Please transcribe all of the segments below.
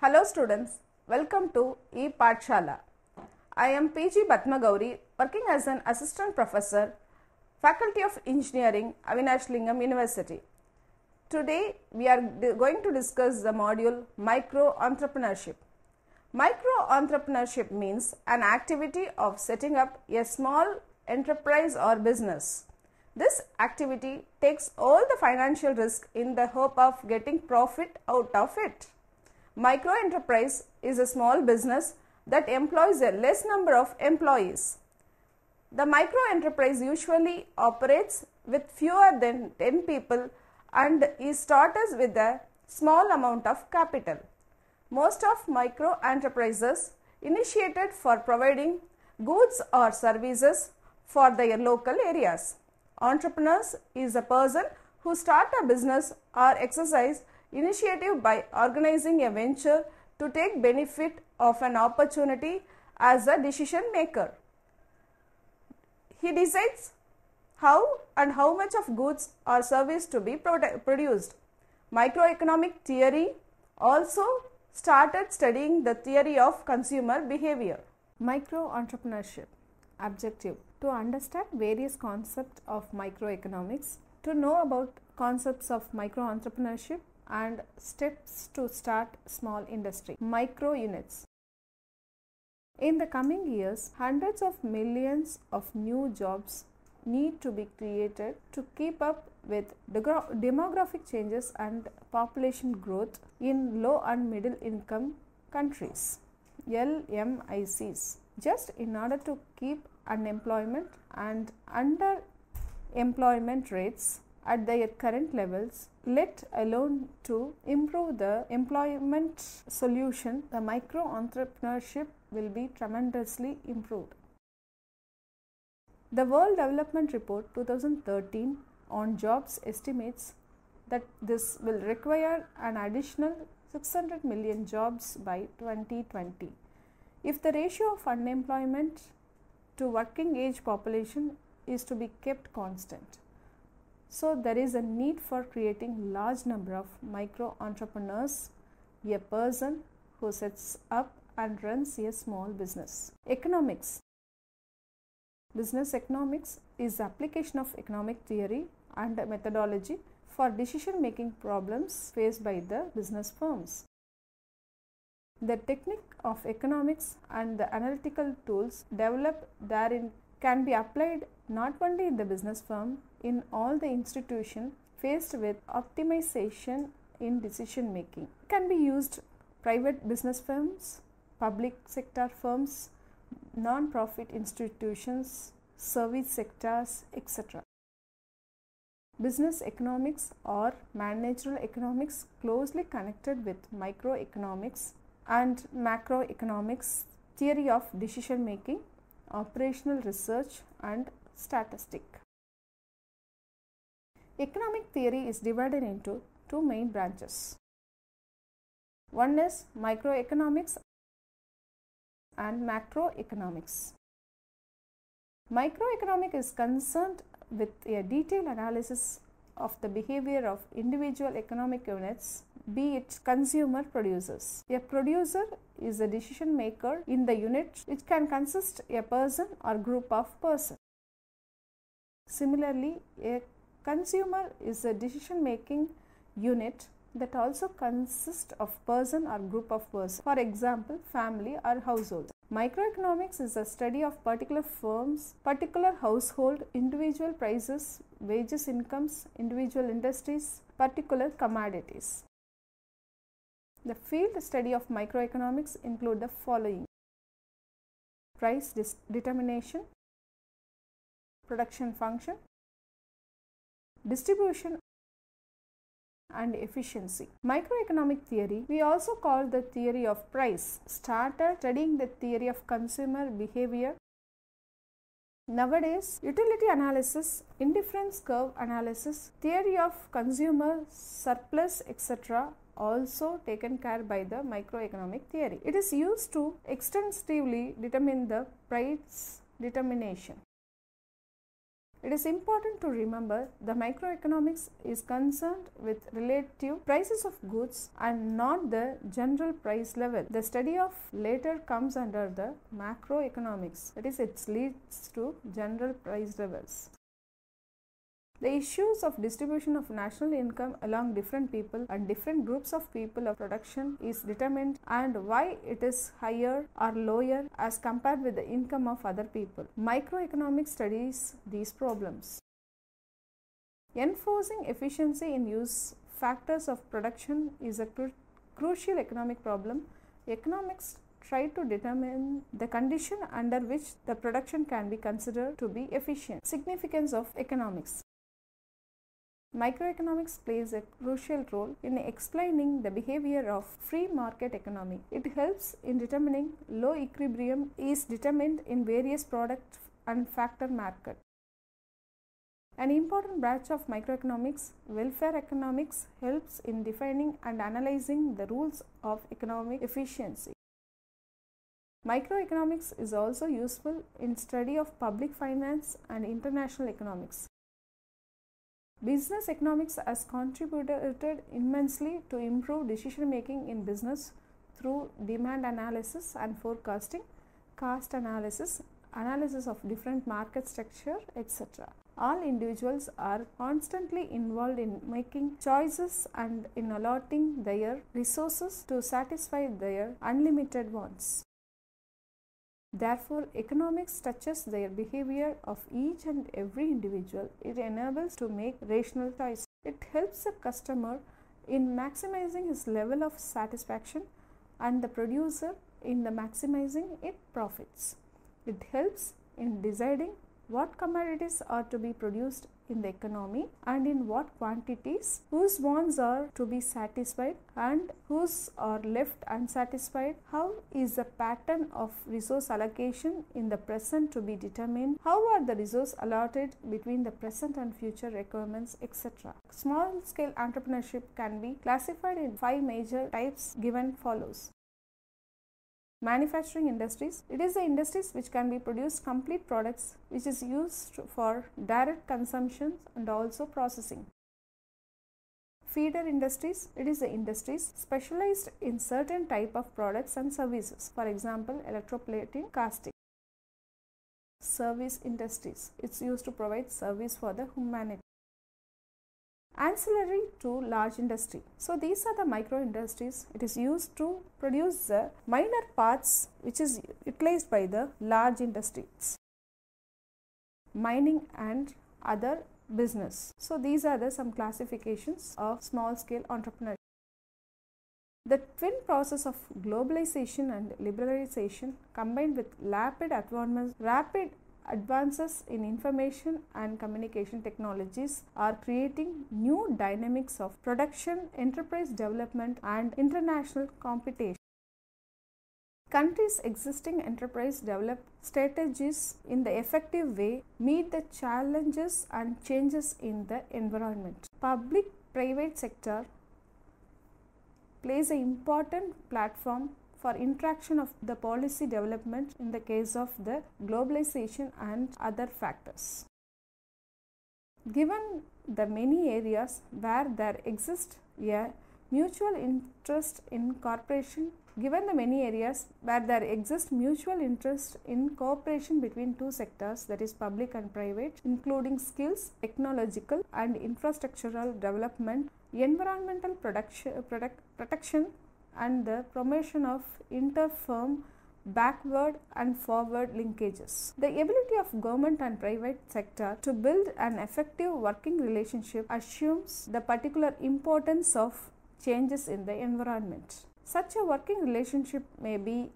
Hello students, welcome to E-Pathshala. I am PG Padmagauri, working as an Assistant Professor, Faculty of Engineering, Avinash Lingam University. Today we are going to discuss the module Micro-Entrepreneurship. Micro-Entrepreneurship means an activity of setting up a small enterprise or business. This activity takes all the financial risk in the hope of getting profit out of it. Micro-enterprise is a small business that employs a less number of employees. The micro-enterprise usually operates with fewer than 10 people and is started with a small amount of capital. Most of micro-enterprises initiated for providing goods or services for their local areas. Entrepreneurs is a person who start a business or exercise initiative by organizing a venture to take benefit of an opportunity as a decision maker. He decides how and how much of goods or service to be produced. Microeconomic theory also started studying the theory of consumer behavior. Micro-entrepreneurship objective: to understand various concepts of microeconomics, to know about concepts of micro-entrepreneurship and steps to start small industry. Micro units. In the coming years, hundreds of millions of new jobs need to be created to keep up with demographic changes and population growth in low and middle income countries, LMICs. Just in order to keep unemployment and underemployment rates at their current levels, let alone to improve the employment solution, the micro-entrepreneurship will be tremendously improved. The World Development Report 2013 on jobs estimates that this will require an additional 600 million jobs by 2020. If the ratio of unemployment to working age population is to be kept constant. So there is a need for creating large number of micro-entrepreneurs, a person who sets up and runs a small business. Economics. Business economics is the application of economic theory and methodology for decision-making problems faced by the business firms. The technique of economics and the analytical tools developed therein can be applied not only in the business firm, in all the institutions faced with optimization in decision making. It can be used private business firms, public sector firms, non-profit institutions, service sectors, etc. Business economics or managerial economics closely connected with microeconomics and macroeconomics, theory of decision making, operational research and statistic. Economic theory is divided into two main branches. One is microeconomics and macroeconomics. Microeconomics is concerned with a detailed analysis of the behavior of individual economic units, be it consumer producers. A producer is a decision maker in the unit which can consist a person or group of persons. Similarly, a consumer is a decision making unit that also consists of person or group of persons, for example family or household. Microeconomics is a study of particular firms, particular household, individual prices, wages, incomes, individual industries, particular commodities. The field study of microeconomics include the following: price determination, production function, distribution and efficiency. Microeconomic theory, we also call the theory of price, started studying the theory of consumer behavior. Nowadays, utility analysis, indifference curve analysis, theory of consumer surplus, etc. also taken care by the microeconomic theory. It is used to extensively determine the price determination. It is important to remember the microeconomics is concerned with relative prices of goods and not the general price level. The study of later comes under the macroeconomics, that is, it leads to general price levels. The issues of distribution of national income along different people and different groups of people of production is determined and why it is higher or lower as compared with the income of other people. Microeconomics studies these problems. Enforcing efficiency in use factors of production is a crucial economic problem. Economics try to determine the condition under which the production can be considered to be efficient. Significance of economics. Microeconomics plays a crucial role in explaining the behavior of free market economy. It helps in determining low equilibrium is determined in various product and factor market. An important branch of microeconomics, welfare economics, helps in defining and analyzing the rules of economic efficiency. Microeconomics is also useful in study of public finance and international economics. Business economics has contributed immensely to improve decision making in business through demand analysis and forecasting, cost analysis, analysis of different market structure, etc. All individuals are constantly involved in making choices and in allotting their resources to satisfy their unlimited wants. Therefore, economics touches the behavior of each and every individual. It enables to make rational choices. It helps the customer in maximizing his level of satisfaction and the producer in the maximizing its profits. It helps in deciding what commodities are to be produced in the economy and in what quantities, whose wants are to be satisfied and whose are left unsatisfied, how is the pattern of resource allocation in the present to be determined, how are the resources allotted between the present and future requirements, etc. Small scale entrepreneurship can be classified in 5 major types given follows. Manufacturing industries. It is the industries which can be produced complete products which is used for direct consumption and also processing. Feeder industries. It is the industries specialized in certain type of products and services. For example, electroplating, casting. Service industries. It's used to provide service for the humanity. Ancillary to large industry. So these are the micro industries. It is used to produce the minor parts which is utilized by the large industries. Mining and other business. So these are the some classifications of small scale entrepreneurship. The twin process of globalization and liberalization combined with rapid advances in information and communication technologies are creating new dynamics of production, enterprise development and international competition. Countries' existing enterprise develop strategies in the effective way meet the challenges and changes in the environment. Public-private sector plays an important platform for interaction of the policy development in the case of the globalization and other factors. Given the many areas where there exists a mutual interest in cooperation, between two sectors, that is public and private, including skills, technological and infrastructural development, environmental protection and the promotion of inter-firm backward and forward linkages. The ability of government and private sector to build an effective working relationship assumes the particular importance of changes in the environment. Such a working relationship may be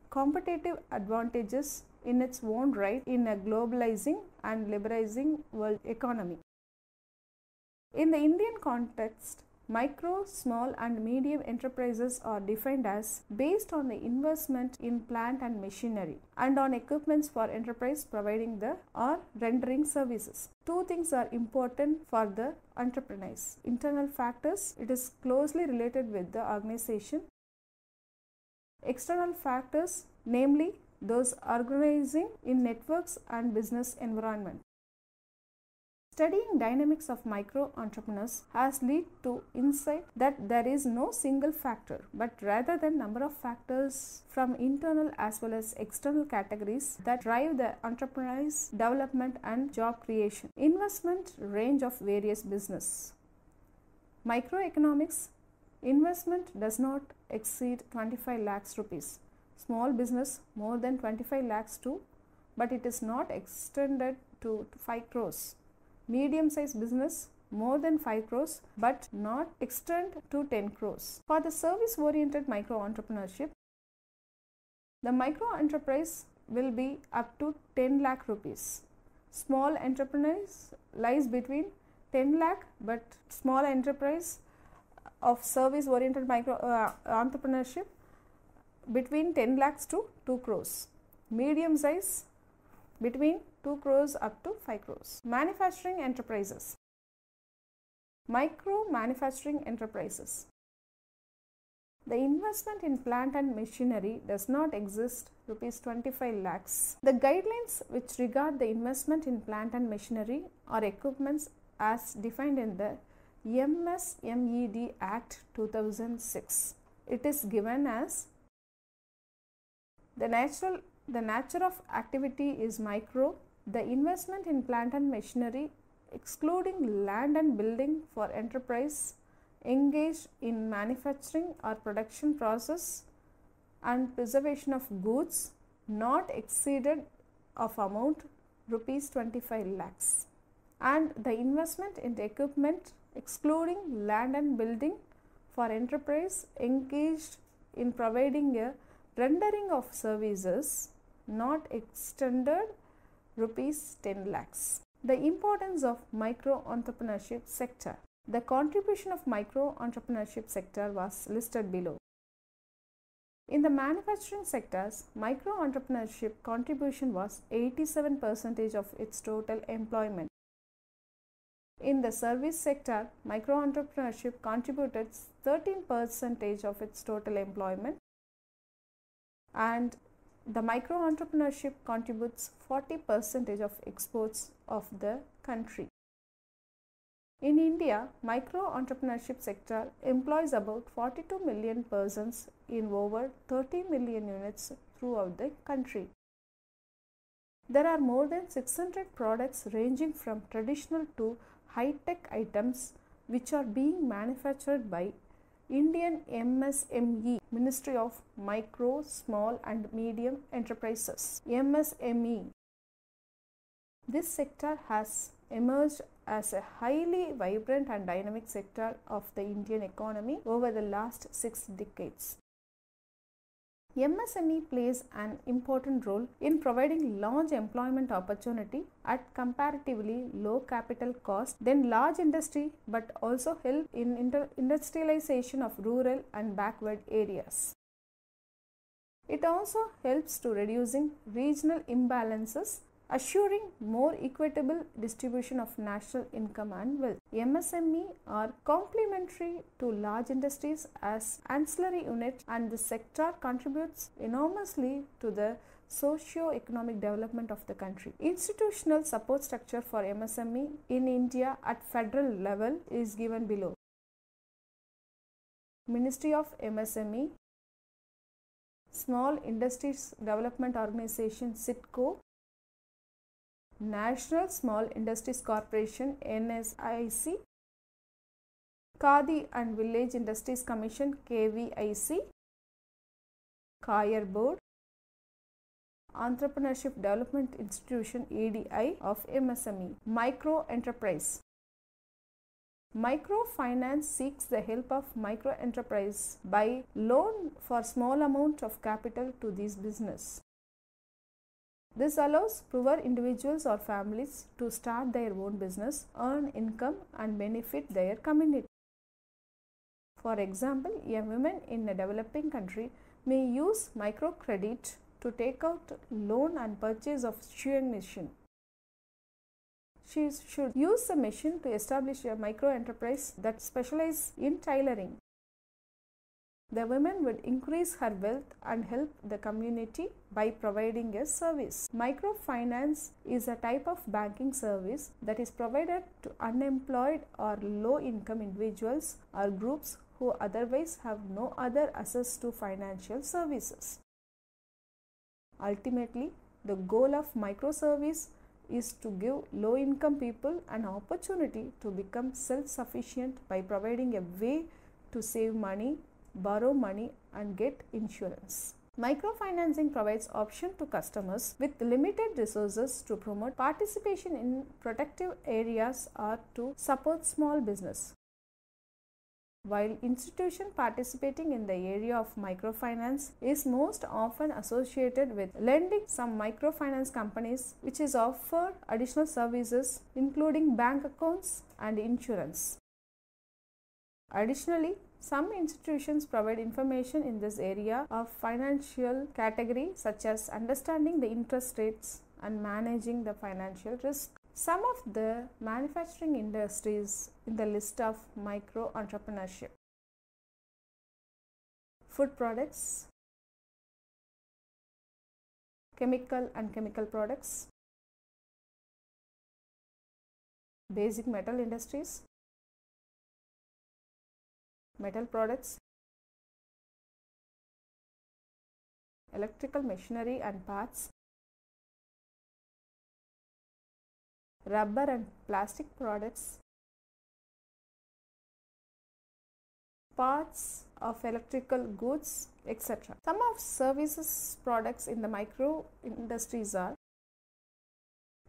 competitive advantages in its own right in a globalizing and liberalizing world economy. In the Indian context, micro, small and medium enterprises are defined as based on the investment in plant and machinery and on equipments for enterprise providing the or rendering services. Two things are important for the entrepreneurs. Internal factors, it is closely related with the organization. External factors, namely those organizing in networks and business environment. Studying dynamics of micro entrepreneurs has led to insight that there is no single factor, but rather the number of factors from internal as well as external categories that drive the entrepreneur's development and job creation. Investment range of various business. Microeconomics. Investment does not exceed 25 lakhs rupees. Small business more than 25 lakhs too, but it is not extended to 5 crores. Medium-sized business more than 5 crores but not extend to 10 crores. For the service-oriented micro-entrepreneurship, the micro-enterprise will be up to 10 lakh rupees. Small enterprise lies between 10 lakh but small enterprise of service-oriented micro-entrepreneurship between 10 lakhs to 2 crores. Medium size between 2 crores up to 5 crores. Manufacturing enterprises. Micro manufacturing enterprises. The investment in plant and machinery does not exist rupees 25 lakhs. The guidelines which regard the investment in plant and machinery or equipments as defined in the MSME-D Act 2006. It is given as the nature of activity is micro. The investment in plant and machinery excluding land and building for enterprise engaged in manufacturing or production process and preservation of goods not exceeded of amount rupees 25 lakhs, and the investment in the equipment excluding land and building for enterprise engaged in providing a rendering of services not extended rupees 10 lakhs. The importance of micro-entrepreneurship sector. The contribution of micro-entrepreneurship sector was listed below. In the manufacturing sectors, micro-entrepreneurship contribution was 87% of its total employment. In the service sector, micro-entrepreneurship contributed 13% of its total employment, and the micro-entrepreneurship contributes 40% of exports of the country. In India, micro-entrepreneurship sector employs about 42 million persons in over 30 million units throughout the country. There are more than 600 products ranging from traditional to high-tech items which are being manufactured by Indian MSME-Ministry of Micro, Small and Medium Enterprises, MSME. This sector has emerged as a highly vibrant and dynamic sector of the Indian economy over the last 6 decades. MSME plays an important role in providing large employment opportunity at comparatively low capital cost than large industry, but also help in industrialization of rural and backward areas. It also helps to reducing regional imbalances, assuring more equitable distribution of national income and wealth. MSME are complementary to large industries as ancillary units, and the sector contributes enormously to the socio-economic development of the country. Institutional support structure for MSME in India at federal level is given below. Ministry of MSME, Small Industries Development Organization (SIDCO), National Small Industries Corporation (NSIC), Khadi and Village Industries Commission (KVIC), Kayar Board, Entrepreneurship Development Institution (EDI) of MSME. Micro enterprise. Microfinance seeks the help of micro enterprise by loan for small amount of capital to these business. This allows poor individuals or families to start their own business, earn income and benefit their community. For example, a woman in a developing country may use microcredit to take out loan and purchase of sewing machine. She should use the machine to establish a micro enterprise that specializes in tailoring. the woman would increase her wealth and help the community by providing a service. Microfinance is a type of banking service that is provided to unemployed or low income individuals or groups who otherwise have no other access to financial services. Ultimately, the goal of microservice is to give low income people an opportunity to become self-sufficient by providing a way to save money, borrow money and get insurance. Microfinancing provides option to customers with limited resources to promote participation in protective areas or to support small business. While institution participating in the area of microfinance is most often associated with lending, some microfinance companies which is offer additional services including bank accounts and insurance. Additionally, some institutions provide information in this area of financial category such as understanding the interest rates and managing the financial risk. Some of the manufacturing industries in the list of micro-entrepreneurship: food products, chemical and chemical products, basic metal industries, metal products, electrical machinery and parts, rubber and plastic products, parts of electrical goods, etc. Some of services products in the micro industries are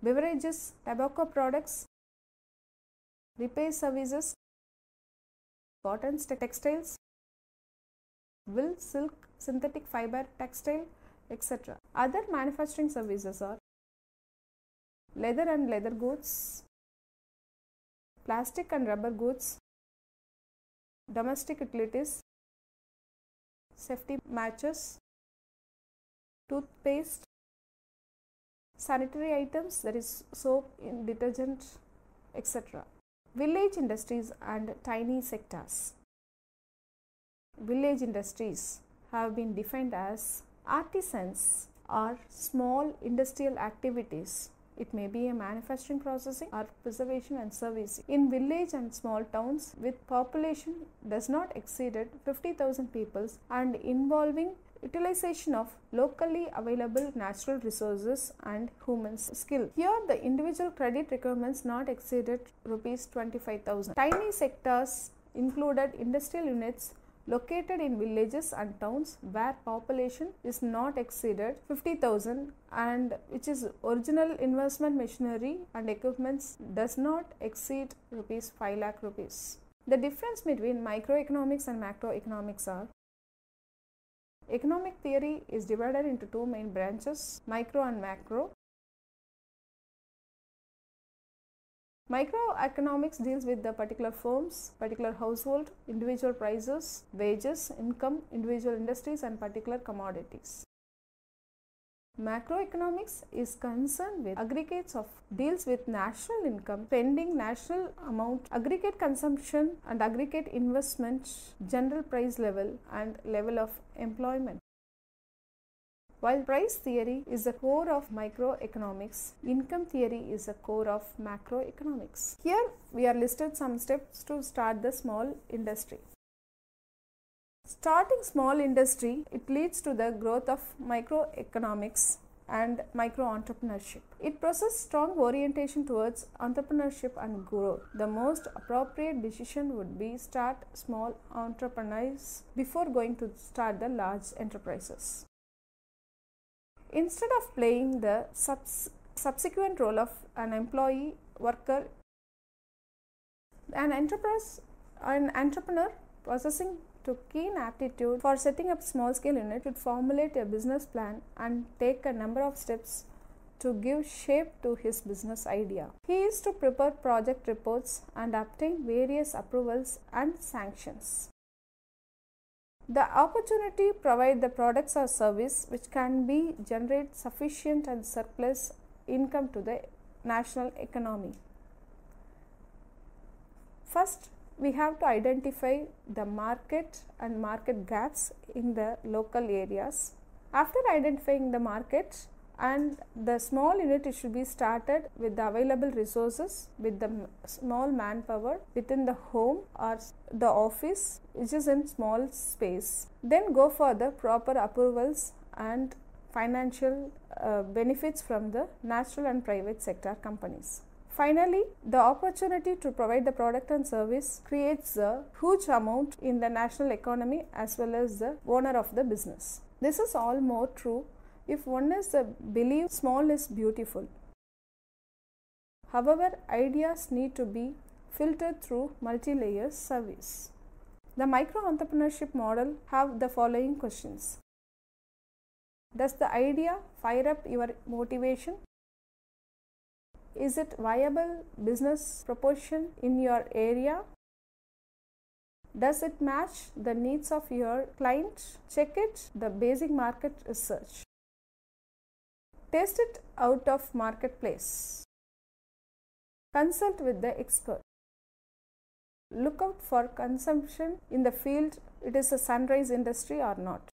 beverages, tobacco products, repair services, cotton textiles, wool, silk, synthetic fiber textile, etc. Other manufacturing services are leather and leather goods, plastic and rubber goods, domestic utilities, safety matches, toothpaste, sanitary items, that is soap, detergent, etc. Village industries and tiny sectors. Village industries have been defined as artisans or small industrial activities. It may be a manufacturing, processing or preservation and servicing. In village and small towns with population does not exceed 50,000 people and involving utilization of locally available natural resources and human skill. Here the individual credit requirements not exceeded rupees 25,000. Tiny sectors included industrial units located in villages and towns where population is not exceeded 50,000 and which is original investment machinery and equipments does not exceed rupees 5 lakh rupees. The difference between microeconomics and macroeconomics are: economic theory is divided into two main branches, micro and macro. Microeconomics deals with the particular firms, particular household, individual prices, wages, income, individual industries and particular commodities. Macroeconomics is concerned with aggregates of deals with national income, spending, national amount, aggregate consumption and aggregate investment, general price level and level of employment. While price theory is the core of microeconomics, income theory is the core of macroeconomics. Here we are listed some steps to start the small industry. Starting small industry, it leads to the growth of microeconomics and micro-entrepreneurship. It possesses strong orientation towards entrepreneurship and growth. The most appropriate decision would be start small entrepreneurs before going to start the large enterprises. Instead of playing the subsequent role of an employee, worker, an entrepreneur possessing to keen aptitude for setting up small scale unit should formulate a business plan and take a number of steps to give shape to his business idea. He is to prepare project reports and obtain various approvals and sanctions. The opportunity provide the products or service which can be generate sufficient and surplus income to the national economy. First, we have to identify the market and market gaps in the local areas. After identifying the market and the small unit, it should be started with the available resources, with the small manpower within the home or the office which is in small space. Then go for the proper approvals and financial benefits from the national and private sector companies. Finally, the opportunity to provide the product and service creates a huge amount in the national economy as well as the owner of the business. This is all more true if one is believe small is beautiful. However, ideas need to be filtered through multi-layer service. The micro-entrepreneurship model have the following questions. Does the idea fire up your motivation? Is it viable business proposition in your area? Does it match the needs of your client? Check it, the basic market research. Test it out of marketplace. Consult with the expert. Look out for consumption in the field, it is a sunrise industry or not.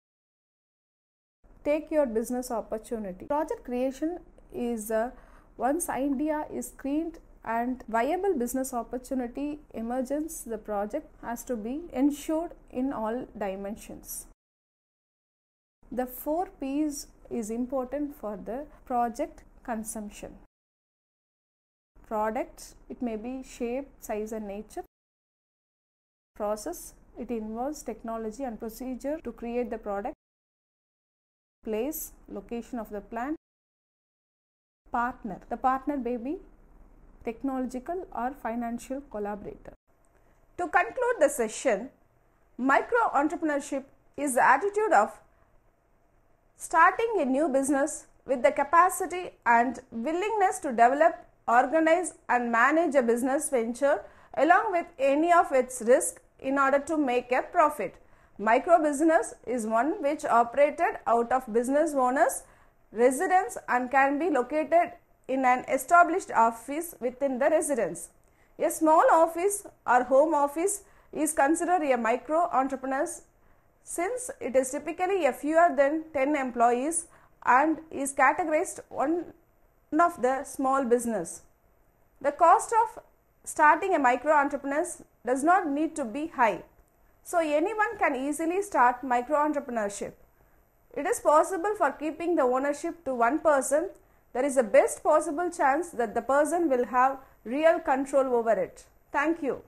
Take your business opportunity. Project creation is once idea is screened and viable business opportunity emerges, the project has to be ensured in all dimensions. The 4 P's is important for the project consumption. Product, it may be shape, size and nature. Process, it involves technology and procedure to create the product. Place, location of the plant. Partner, the partner may be technological or financial collaborator. To conclude the session, micro-entrepreneurship is the attitude of starting a new business with the capacity and willingness to develop, organize and manage a business venture along with any of its risks in order to make a profit. Micro business is one which operated out of business owners' residence and can be located in an established office within the residence. A small office or home office is considered a micro entrepreneur since it is typically a fewer than 10 employees and is categorized one of the small business. The cost of starting a micro entrepreneur does not need to be high, so anyone can easily start micro entrepreneurship. It is possible for keeping the ownership to one person. There is a best possible chance that the person will have real control over it. Thank you.